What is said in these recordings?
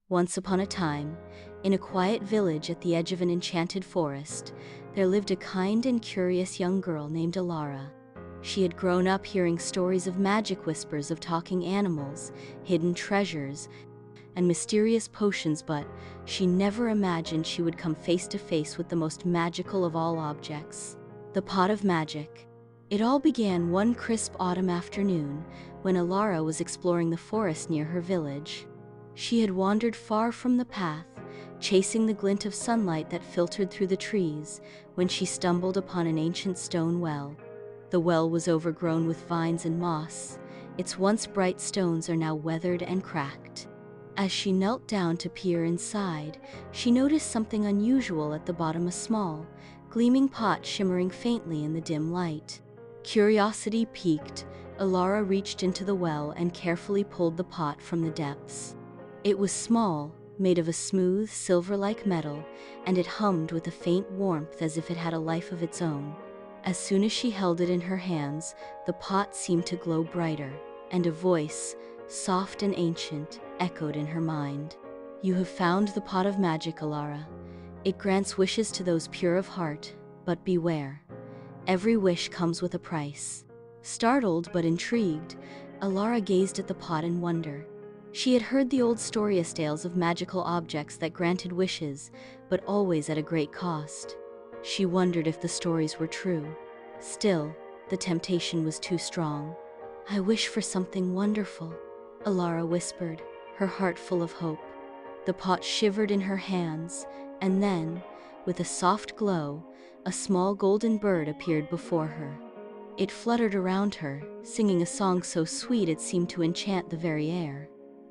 Once upon a time, in a quiet village at the edge of an enchanted forest, there lived a kind and curious young girl named Elara. She had grown up hearing stories of magic whispers of talking animals, hidden treasures, and mysterious potions, but she never imagined she would come face to face with the most magical of all objects, the pot of magic. It all began one crisp autumn afternoon when Elara was exploring the forest near her village. She had wandered far from the path, chasing the glint of sunlight that filtered through the trees, when she stumbled upon an ancient stone well. The well was overgrown with vines and moss. Its once bright stones are now weathered and cracked. As she knelt down to peer inside, she noticed something unusual at the bottom, a small, gleaming pot shimmering faintly in the dim light. Curiosity piqued, Elara reached into the well and carefully pulled the pot from the depths. It was small, made of a smooth, silver-like metal, and it hummed with a faint warmth as if it had a life of its own. As soon as she held it in her hands, the pot seemed to glow brighter, and a voice, soft and ancient, echoed in her mind. "You have found the pot of magic, Elara. It grants wishes to those pure of heart, but beware. Every wish comes with a price." Startled but intrigued, Elara gazed at the pot in wonder. She had heard the old stories tales of magical objects that granted wishes, but always at a great cost. She wondered if the stories were true. Still, the temptation was too strong. "I wish for something wonderful," Elara whispered, her heart full of hope. The pot shivered in her hands, and then, with a soft glow, a small golden bird appeared before her. It fluttered around her, singing a song so sweet it seemed to enchant the very air.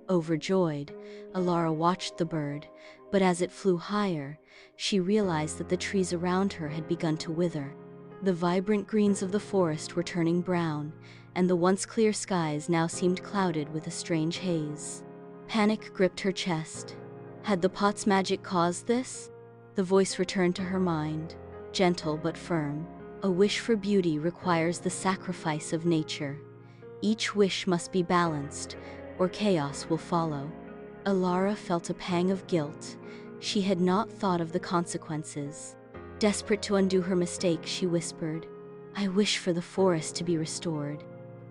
Overjoyed, Elara watched the bird, but as it flew higher, she realized that the trees around her had begun to wither. The vibrant greens of the forest were turning brown, and the once clear skies now seemed clouded with a strange haze. Panic gripped her chest. Had the pot's magic caused this? The voice returned to her mind, gentle but firm. "A wish for beauty requires the sacrifice of nature. Each wish must be balanced, or chaos will follow." Elara felt a pang of guilt. She had not thought of the consequences. Desperate to undo her mistake, she whispered, "I wish for the forest to be restored."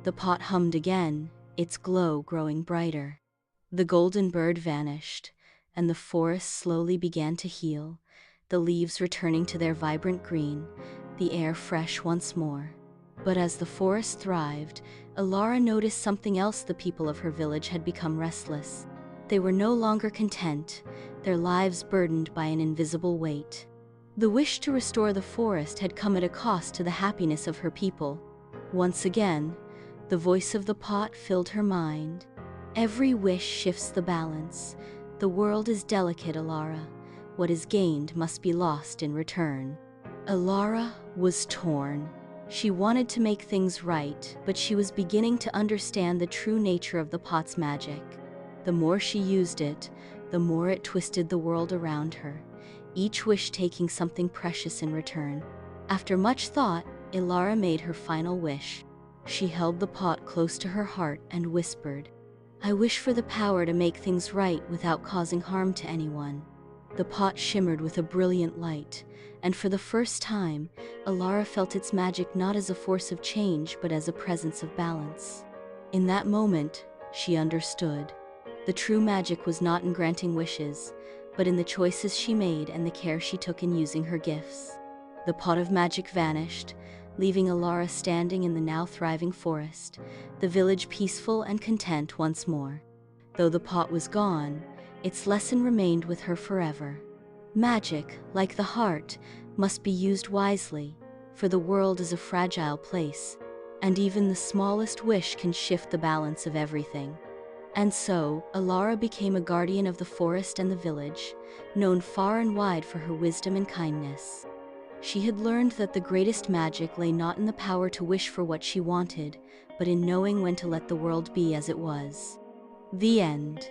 The pot hummed again, its glow growing brighter. The golden bird vanished, and the forest slowly began to heal, the leaves returning to their vibrant green, the air fresh once more. But as the forest thrived, Elara noticed something else. The people of her village had become restless. They were no longer content, their lives burdened by an invisible weight. The wish to restore the forest had come at a cost to the happiness of her people. Once again, the voice of the pot filled her mind. "Every wish shifts the balance. The world is delicate, Elara. What is gained must be lost in return." Elara was torn. She wanted to make things right, but she was beginning to understand the true nature of the pot's magic. The more she used it, the more it twisted the world around her, each wish taking something precious in return. After much thought, Elara made her final wish. She held the pot close to her heart and whispered, "I wish for the power to make things right without causing harm to anyone." The pot shimmered with a brilliant light, and for the first time, Elara felt its magic not as a force of change but as a presence of balance. In that moment, she understood. The true magic was not in granting wishes, but in the choices she made and the care she took in using her gifts. The pot of magic vanished, leaving Elara standing in the now thriving forest, the village peaceful and content once more. Though the pot was gone, its lesson remained with her forever. Magic, like the heart, must be used wisely, for the world is a fragile place, and even the smallest wish can shift the balance of everything. And so, Elara became a guardian of the forest and the village, known far and wide for her wisdom and kindness. She had learned that the greatest magic lay not in the power to wish for what she wanted, but in knowing when to let the world be as it was. The end.